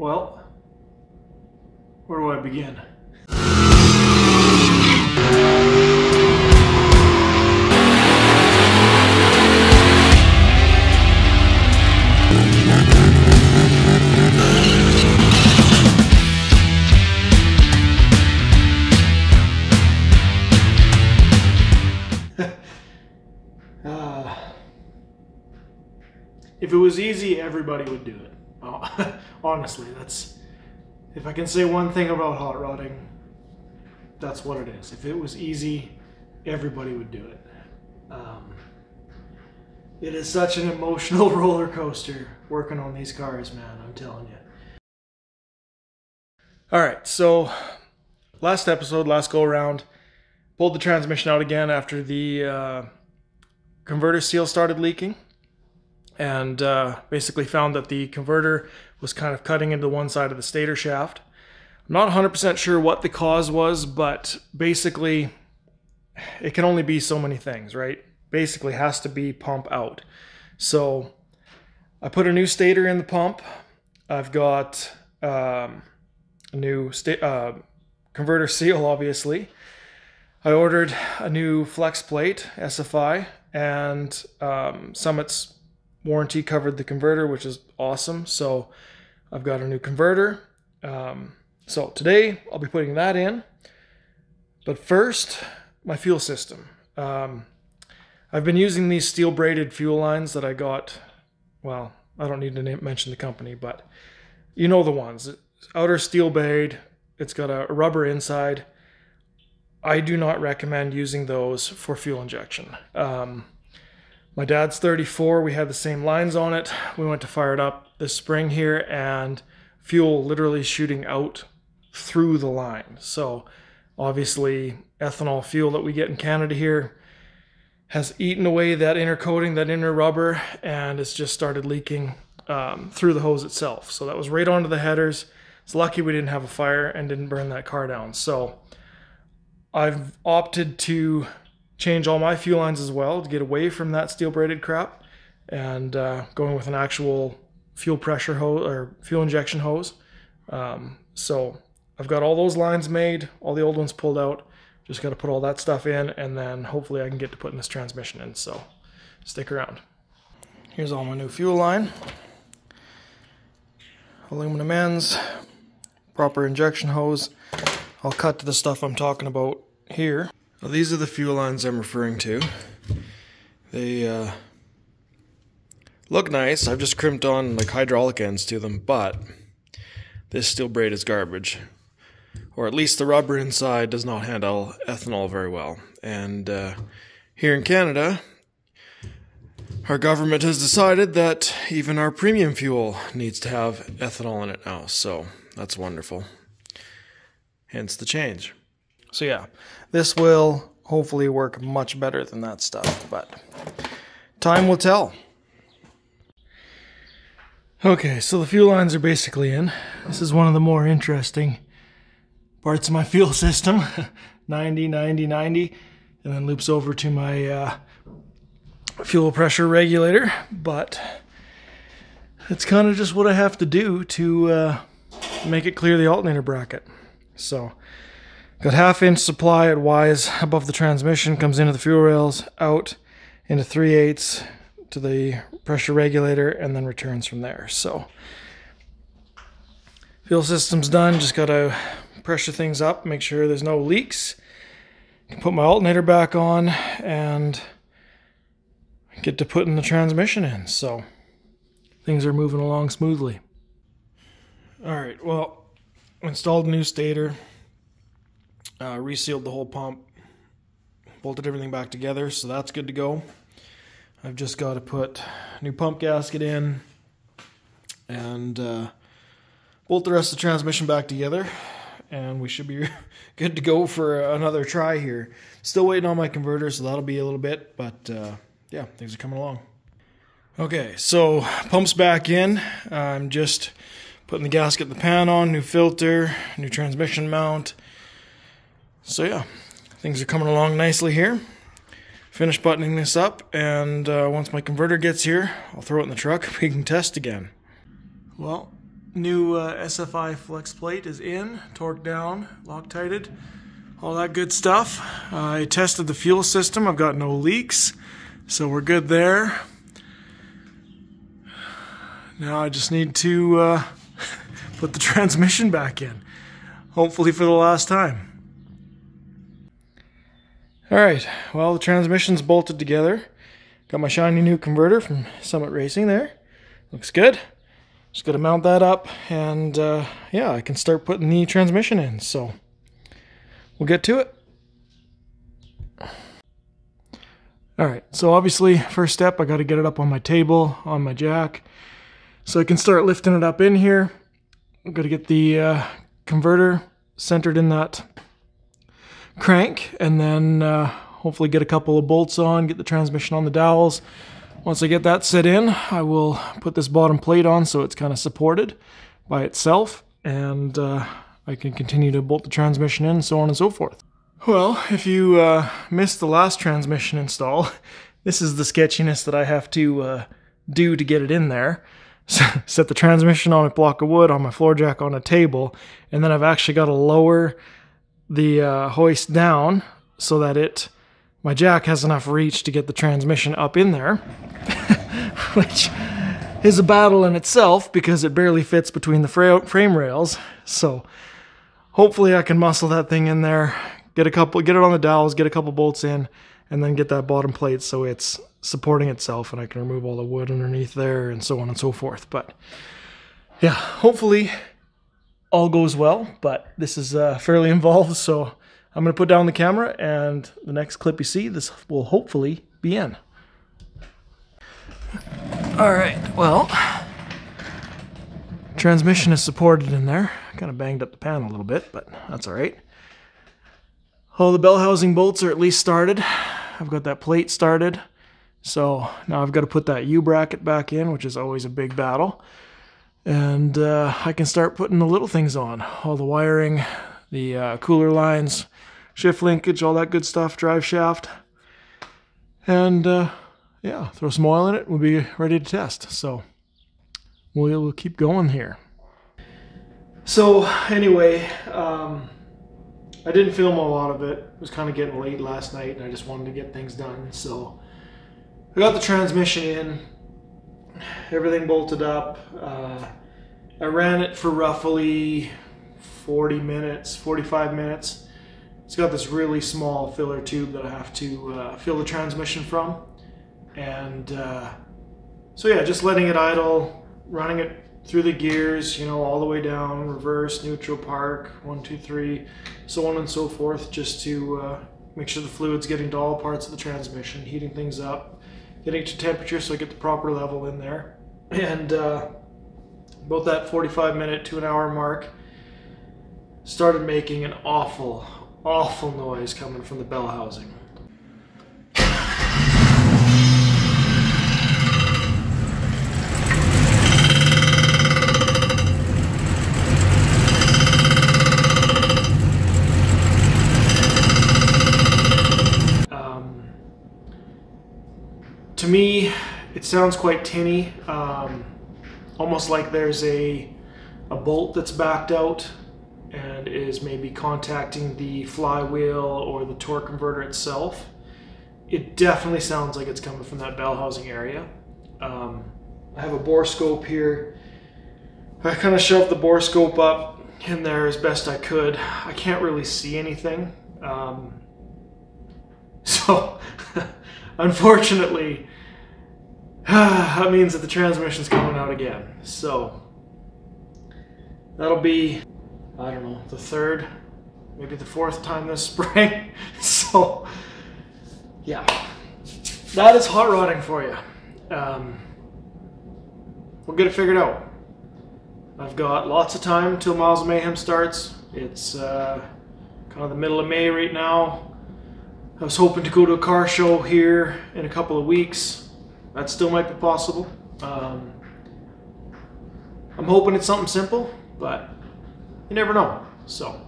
Well, where do I begin? If it was easy, everybody would do it. Oh, honestly, that's, if I can say one thing about hot rodding, that's what it is. If it was easy, everybody would do it. It is such an emotional roller coaster working on these cars, man, I'm telling you. Alright, so last episode, last go around, pulled the transmission out again after the converter seal started leaking. And basically found that the converter was kind of cutting into one side of the stator shaft. I'm not 100% sure what the cause was, but basically it can only be so many things, right? Basically has to be pump out. So I put a new stator in the pump. I've got a new converter seal, obviously. I ordered a new flex plate, SFI, and Summit's warranty covered the converter, which is awesome. So I've got a new converter. So today I'll be putting that in. But first, my fuel system. I've been using these steel braided fuel lines that I got. Well, I don't need to mention the company, but you know the ones. Outer steel braid. It's got a rubber inside. I do not recommend using those for fuel injection. My dad's 34, we had the same lines on it. We went to fire it up this spring here and fuel literally shooting out through the line. So obviously ethanol fuel that we get in Canada here has eaten away that inner coating, that inner rubber, and it's just started leaking through the hose itself. So that was right onto the headers. It's lucky we didn't have a fire and didn't burn that car down. So I've opted to change all my fuel lines as well to get away from that steel braided crap and going with an actual fuel pressure hose or fuel injection hose. So I've got all those lines made, all the old ones pulled out. Just got to put all that stuff in, and then hopefully I can get to putting this transmission in. So stick around. Here's all my new fuel line. Aluminum ends, proper injection hose. I'll cut to the stuff I'm talking about here. Well, these are the fuel lines I'm referring to. They look nice. I've just crimped on like hydraulic ends to them, but this steel braid is garbage. Or at least the rubber inside does not handle ethanol very well. And here in Canada, our government has decided that even our premium fuel needs to have ethanol in it now. So that's wonderful. Hence the change. So yeah, this will hopefully work much better than that stuff, but time will tell. Okay, so the fuel lines are basically in. This is one of the more interesting parts of my fuel system. 90, 90, 90, and then loops over to my fuel pressure regulator, but it's kind of just what I have to do to make it clear the alternator bracket. So got 1/2 inch supply at Y's above the transmission, comes into the fuel rails, out into 3/8 to the pressure regulator, and then returns from there. So fuel system's done, just gotta pressure things up, make sure there's no leaks. Can put my alternator back on and get to putting the transmission in. So things are moving along smoothly. Alright, well, installed a new stator. Resealed the whole pump, bolted everything back together, so that's good to go. I've just got to put a new pump gasket in and bolt the rest of the transmission back together, and we should be good to go for another try here. Still waiting on my converter, so that'll be a little bit, but yeah, things are coming along. Okay, so pump's back in. I'm just putting the gasket and the pan on, new filter, new transmission mount. So yeah, things are coming along nicely here. Finish buttoning this up, and once my converter gets here, I'll throw it in the truck. We can test again. Well, New SFI flex plate is in, torqued down, Loctited, all that good stuff. I tested the fuel system. I've got no leaks, so we're good there. Now I just need to put the transmission back in, hopefully for the last time. Alright, well, the transmission's bolted together. Got my shiny new converter from Summit Racing there. Looks good. Just got to mount that up, and yeah, I can start putting the transmission in, so we'll get to it. Alright, so obviously, first step, I got to get it up on my table, on my jack, so I can start lifting it up in here. I've got to get the converter centered in that crank, and then hopefully get a couple of bolts on, get the transmission on the dowels. Once I get that set in, I will put this bottom plate on so it's kind of supported by itself, and I can continue to bolt the transmission in, so on and so forth. Well, if you missed the last transmission install, this is the sketchiness that I have to do to get it in there. Set the transmission on a block of wood, on my floor jack, on a table, and then I've actually got to lower the hoist down so that my jack has enough reach to get the transmission up in there, which is a battle in itself because it barely fits between the frame rails. So hopefully I can muscle that thing in there, get it on the dowels, get a couple bolts in, and then get that bottom plate so it's supporting itself and I can remove all the wood underneath there and so on and so forth. But yeah, hopefully all goes well, but this is fairly involved, so I'm going to put down the camera, and the next clip you see, this will hopefully be in. Alright, well, transmission is supported in there. I kind of banged up the pan a little bit, but that's alright. All the bell housing bolts are at least started. I've got that plate started, so now I've got to put that U-bracket back in, which is always a big battle. And I can start putting the little things on. All the wiring, the cooler lines, shift linkage, all that good stuff, drive shaft. And yeah, throw some oil in it, we'll be ready to test. So we'll keep going here. So anyway, I didn't film a lot of it. It was kind of getting late last night and I just wanted to get things done. So I got the transmission in, everything bolted up. I ran it for roughly 40 minutes, 45 minutes. It's got this really small filler tube that I have to fill the transmission from. And so yeah, just letting it idle, running it through the gears, you know, all the way down, reverse, neutral, park, 1, 2, 3, so on and so forth, just to make sure the fluid's getting to all parts of the transmission, heating things up, getting it to temperature so I get the proper level in there. And about that 45-minute to an hour mark, started making an awful noise coming from the bell housing. To me, it sounds quite tinny, almost like there's a bolt that's backed out and is maybe contacting the flywheel or the torque converter itself. It definitely sounds like it's coming from that bell housing area. I have a bore scope here. I kind of shoved the bore scope up in there as best I could. I can't really see anything. So unfortunately, that means that the transmission's coming out again. So that'll be, I don't know, the third, maybe the fourth time this spring. So yeah, that is hot rodding for you. We'll get it figured out. I've got lots of time till Miles of Mayhem starts. It's kind of the middle of May right now. I was hoping to go to a car show here in a couple of weeks. That still might be possible. I'm hoping it's something simple, but you never know. So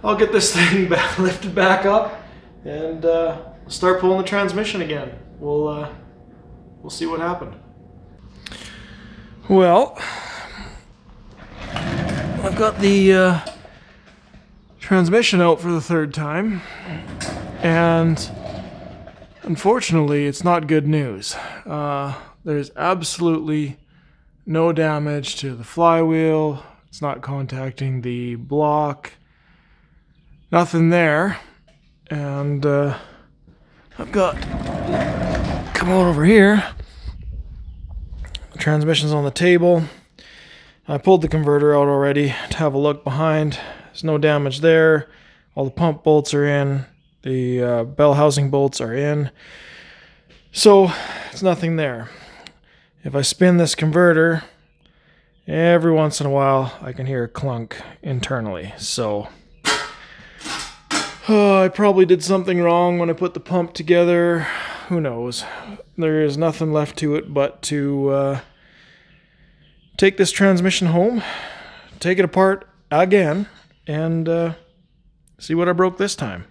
I'll get this thing lifted back up and start pulling the transmission again. We'll see what happened. Well, I've got the transmission out for the third time, and unfortunately it's not good news. There's absolutely no damage to the flywheel. It's not contacting the block. Nothing there. And I've got, come on over here. The transmission's on the table. I pulled the converter out already to have a look behind. There's no damage there. All the pump bolts are in. The bell housing bolts are in. So it's nothing there. If I spin this converter, every once in a while I can hear a clunk internally. So I probably did something wrong when I put the pump together. Who knows? There is nothing left to it but to take this transmission home, take it apart again, and see what I broke this time.